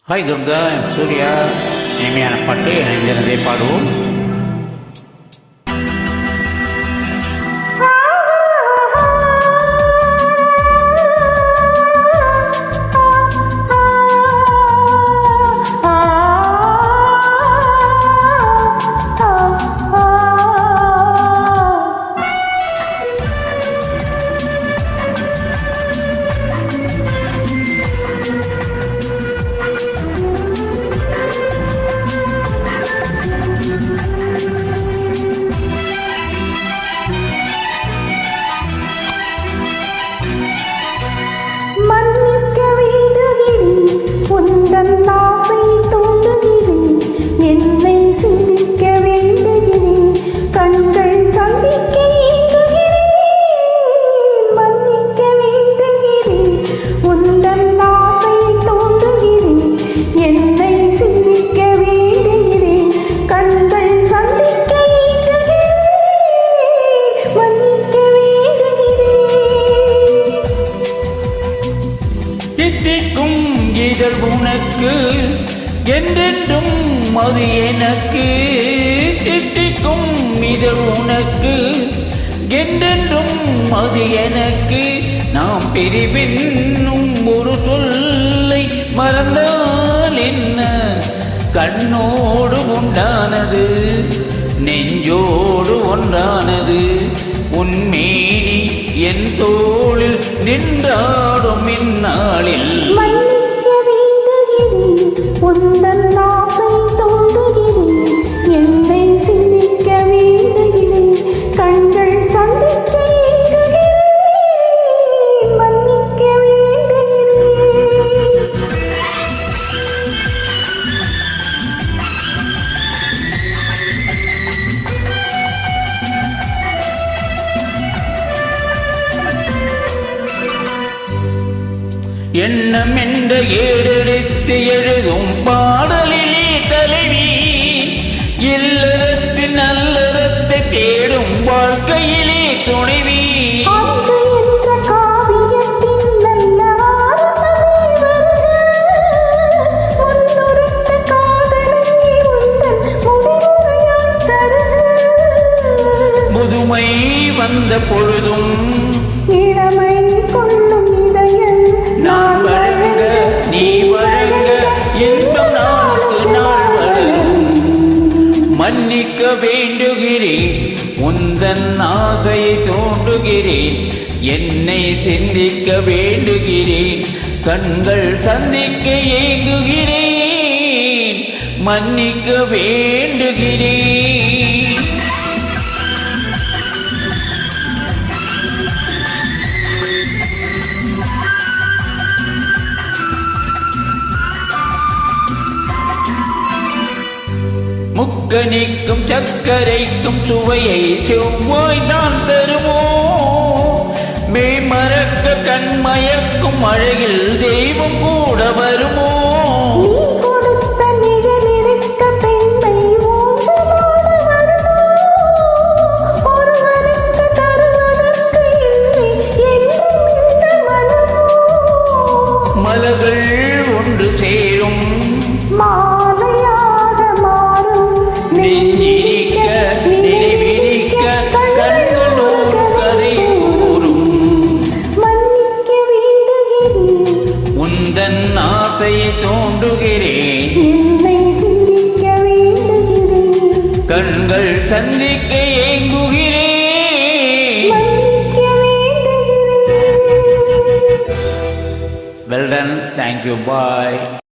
Hi Durga, Surya. இனிமையான பாட்டு இணைந்திருந்தே பாடுவோம். தித்திக்கும் இதழ் உனக்கு என்றென்றும் அது எனக்கு. தித்திக்கும் இதழ் உனக்கு என்றென்றும் அது எனக்கு. நாம் பிரிவின்னும் ஒரு சொல்லை மறந்தால் என்ன? கண்ணோடு உண்டானது நெஞ்சோடு ஒன்றானது. உன்மேனி என் தோளில் நின்றாடும் இந்நாளில் மன்னிக்க வேண்டுகிறேன், உந்தன் ஆசை தோன்றுகிறேன், என்னை சிந்திக்க வேண்டுகிறேன், கண்கள் சந்திக்க ஏங்குகிறேன், மன்னிக்க வேண்டுகிறேன். எண்ணம் என்ற ஏறெடுத்து எழுதும் பாடலிலே தலைவி, இல்லறத்தின் நல்லறத்தை தேடும் வாழ்க்கையிலே துணைவி. அன்று என்ற காவியத்தின் நல்ல ஆரம்பமே வருக, முன்னுரைத்த காதலையே உந்தன் முடிவுரையாய் தருக. முதுமை வந்த பொழுதும் இளமை கொள்ளும் இதயம் நான் வழங்க நீ வழங்க இன்பம் நாளுக்கு நாள் வளரும். மன்னிக்க வேண்டுகிறேன், உந்தன் ஆசையை தோன்றுகிறேன், என்னை சிந்திக்க வேண்டுகிறேன், கண்கள் சந்திக்க ஏங்குகிறேன், மன்னிக்க வேண்டுகிறேன். முக்கனிக்கும் சர்க்கரைக்கும் சுவையை செவ்வாய் தான் தருமோ? மேமறக்க கண்மயக்கும் அழகில் தெய்வம் கூட வருமோ? நீ கொடுத்த நிழலிருக்க பெண்மை ஊஞ்சலாட வருமோ? ஒருவருக்கு தருவதற்கு இல்லை என்றும் இந்த மனமோ? மலர்கள் ஒன்று சேரும் மாலையாக மாறும் நெஞ்சிரிக்க நினைவிரிக்க கண்களோடு கதை கூறும். மன்னிக்க வேண்டுகிறேன், உந்தன் ஆசையை தோன்றுகிறேன், என்னை சிந்திக்க வேண்டுகிறேன், கண்கள் சந்திக்க ஏங்குகிறேன். மன்னிக்க வேண்டுகிறேன். Well done. Thank you. Bye.